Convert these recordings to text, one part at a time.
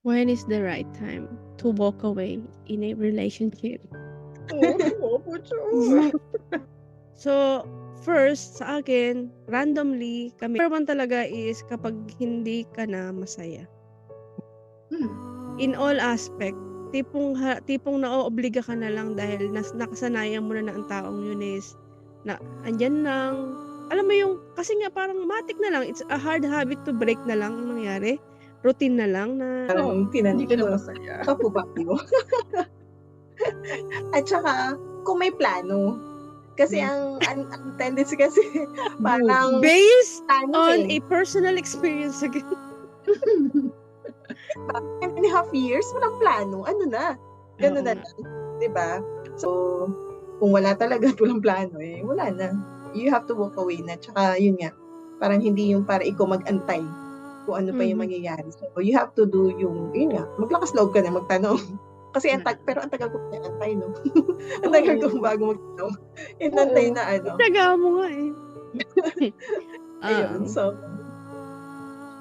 When is the right time to walk away in a relationship? So, first, sa akin, randomly, kami, number one talaga is kapag hindi ka na masaya. In all aspect, tipong naoobliga ka na lang dahil nakasanayan mo na ang taong yun is na andyan lang. Alam mo yung, kasi nga parang matik na lang, it's a hard habit to break na lang ang nangyari. Routine na lang na, Parang Hindi ka na masaya. papu-bayo. At saka, kung may plano. Kasi ang tendency kasi, parang based plano on eh. a personal experience again. 1.5 years, walang plano. Ano na? Ganun na lang. Diba? So, kung wala talaga walang plano eh, wala na. You have to walk away na. Tsaka, yun nga, parang hindi yung para ikaw mag-antay kung ano pa yung mangyayari. So, you have to do yung, yun nga, maglakas loob ka na, magtanong. Kasi pero ang tagal ko na antay, no? Ang tagal ko bago magtanong. Inantay na ano. Taga mo nga eh. Ayun, so,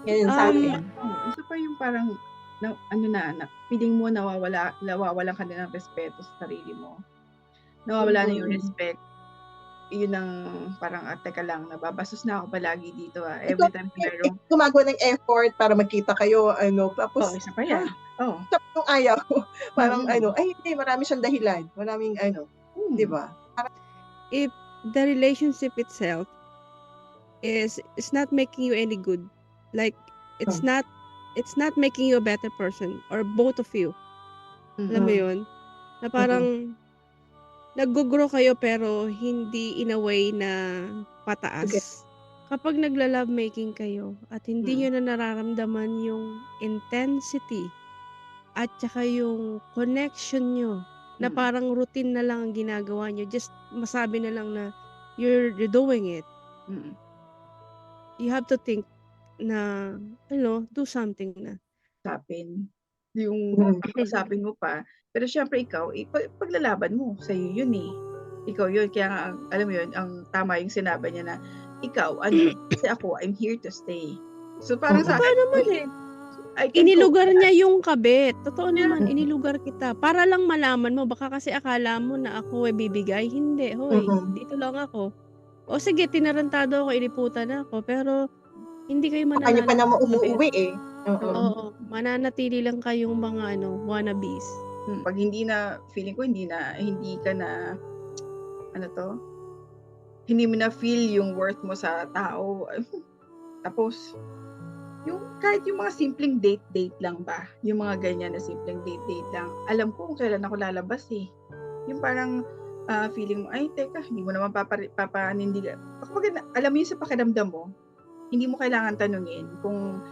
yan sa akin. Isa pa yung parang, feeling mo nawawalan ka na ng respeto sa sarili mo. Nawawala na yung respect. Yun ang parang, teka lang, nababastos na ako palagi dito Every time merong gumagawa ng effort para magkita kayo, tapos, isa pa yan. Tapos yung ayaw, parang ay hindi, marami siyang dahilan. Maraming di ba? If the relationship itself is not making you any good, like it's not making you a better person or both of you. Alam mo yun? Na parang nag-grow kayo pero hindi in a way na pataas. Okay. Kapag nagla-love making kayo at hindi nyo na nararamdaman yung intensity at saka yung connection nyo na parang routine na lang ang ginagawa nyo, just masabi na lang na you're doing it. You have to think na, do something na. Usapin. Yung usapin mo pa. Pero syempre ikaw, paglalaban mo, sa'yo yun eh. Ikaw yun. Kaya nga, alam mo yun, ang tama yung sinabi niya na, ikaw, kasi ako, I'm here to stay. So parang sa akin, naman eh. Inilugar niya yung kabit. Totoo naman, inilugar kita. Para lang malaman mo, baka kasi akala mo na ako bibigay. Hindi, hoy. Dito lang ako. O sige, tinarantado ako, iniputan ako. Pero, hindi kayo mananalo. Kanya pa naman umuuwi eh. Oo. Mananatili lang kayong mga wannabes. Pag feeling ko hindi ka na, hindi mo na feel yung worth mo sa tao. Tapos, yung kahit yung mga simpleng date lang ba? Yung mga ganyan na simpleng date lang. Alam ko kung kailan ako lalabas eh. Yung parang feeling mo, ay teka, hindi mo naman papanindigan. Kapag alam mo yung sa pakiramdam mo, hindi mo kailangan tanungin kung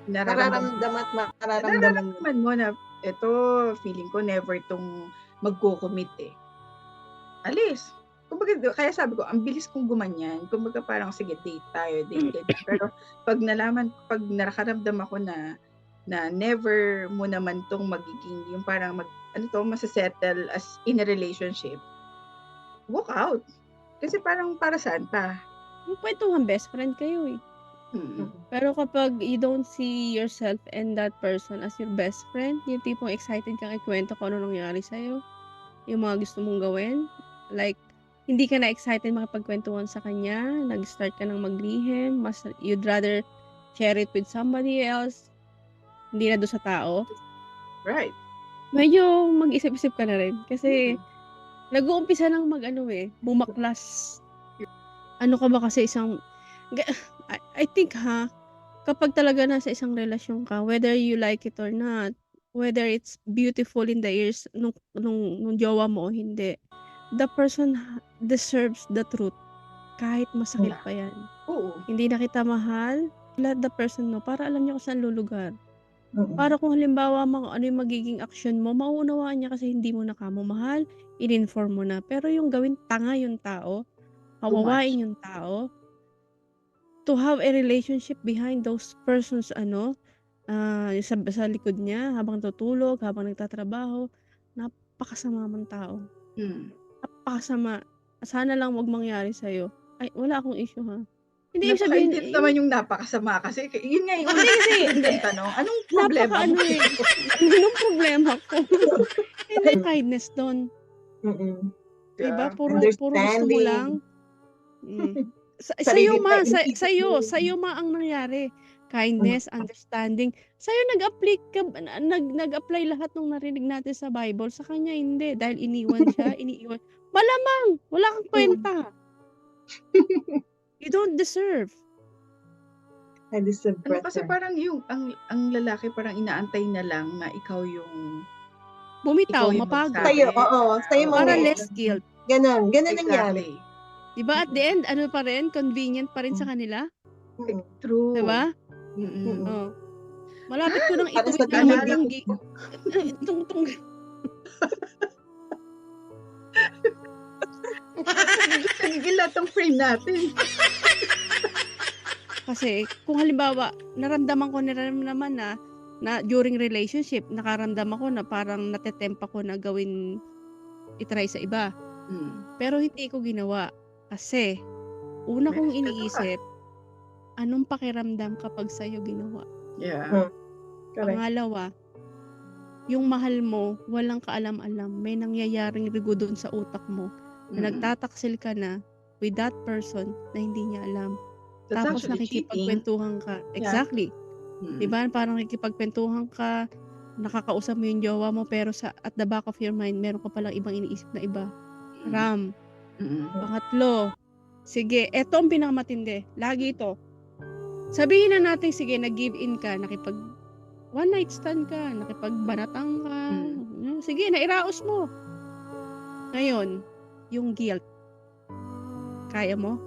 nararamdaman mo na ito, feeling ko never itong magko-commit eh. Alis. Kumbaga, kaya sabi ko, ang bilis kong gumanyan. Kumbaga parang, sige, date tayo. Pero pag nakaramdam ako na never mo naman tong magiging, yung parang masasettle as in a relationship, walk out. Kasi parang para saan pa? Yung kwentuhan, best friend kayo eh. Pero kapag you don't see yourself and that person as your best friend, yung tipong excited kang ikwento kung ano nangyari sa'yo, yung mga gusto mong gawin, like, hindi ka na excited makipagkwentuhan sa kanya, nag-start ka ng maglihim, you'd rather share it with somebody else, hindi na doon sa tao. Right. Medyo mag-isip-isip ka na rin. Kasi, nag-uumpisa ng bumaklas. Ano ka ba kasi I think kapag talaga nasa isang relasyon ka, whether you like it or not, whether it's beautiful in the ears nung jowa mo o hindi, the person deserves the truth. Kahit masakit pa yan. Hindi na kita mahal, let the person know para alam niya kung saan lulugar. Para kung halimbawa ano yung magiging action mo, mauunawaan niya kasi hindi mo na kamo mahal, in-inform mo na. Pero yung gawin tanga yung tao, kawawain yung tao, to have a relationship behind those persons sa likod niya, habang tutulog, habang nagtatrabaho, napakasama mong tao. Napakasama. Sana lang wag mangyari sa'yo. Ay, wala akong issue Hindi ibig sabihin, Napaka-intent naman yung napakasama kasi yun nga yung Hindi kasi, unang tanong. Anong problema napaka ano mo? eh. Anong problema ko? Hindi kindness doon. Mm-mm. Diba? Yeah. Puro gusto mo Understanding. lang. Sa'yo Sarili ma, pa, inisip mo. sa'yo ma ang nangyari. Kindness, understanding. Sa'yo nag-apply lahat ng narinig natin sa Bible. Sa kanya hindi. Dahil iniwan siya, iniiwan. Malamang, wala kang kwenta. You don't deserve. I deserve Ano kasi better. parang yung ang lalaki parang inaantay na lang na ikaw yung Bumitaw, ikaw yung mapagod. magsabi. Sa'yo, oo. Sa'yo Para mangyayari. less guilt. Ganon nangyari. Exactly. Diba at the end, ano pa rin? Convenient pa rin sa kanila? Mm-mm. True. Diba? Mm-mm. Oh. Malapit ko nang Para ituwid sa na naman kanila. yung itong Nagigil lahat ng frame natin. kasi kung halimbawa naramdaman naman na during relationship nakaramdam ako na parang natetempt ako na gawin itry sa iba. Pero hindi ko ginawa kasi una kong iniisip anong pakiramdam kapag sa'yo ginawa. Yeah. Correct. Pangalawa, yung mahal mo, walang kaalam-alam. May nangyayaring rigo doon sa utak mo na nagtataksil ka na with that person na hindi niya alam. That's Tapos actually cheating. nakikipagkwentuhan ka. Exactly. Diba? Parang nakikipagkwentuhan ka, nakakausap mo yung jowa mo, pero at the back of your mind, meron ka palang ibang iniisip na iba. Ram. Pangatlo, sige, eto ang pinakamatindi. Lagi ito. Sabihin na natin, sige, nag-give in ka, nakipag one night stand ka, nakipagbanatang ka. Sige, nairaos mo. Ngayon, yung guilt. Kaya mo?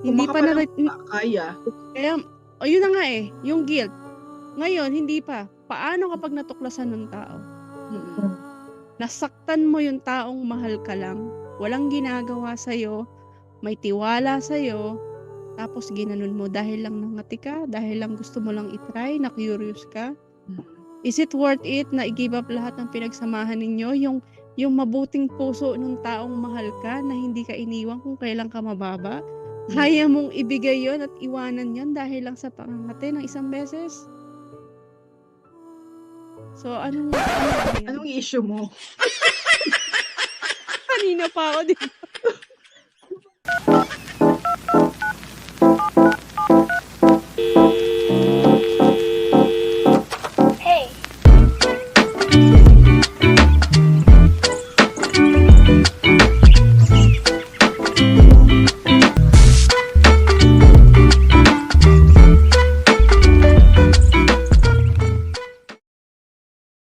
Hindi pa na kaya. Kaya, yun na nga eh, yung guilt. Ngayon, hindi pa. Paano kapag natuklasan ng tao? Nasaktan mo yung taong mahal ka lang, walang ginagawa sa'yo, may tiwala sa'yo, tapos ginanon mo dahil lang nangati ka, dahil lang gusto mo lang itry, na curious ka. Is it worth it na i-give up lahat ng pinagsamahan ninyo? Yung mabuting puso ng taong mahal ka na hindi ka iniwan kung kailan ka mababa? Kaya mong ibigay yon at iwanan yon dahil lang sa pangangati ng isang beses? So, anong issue mo? Kanina pa ako, di ba?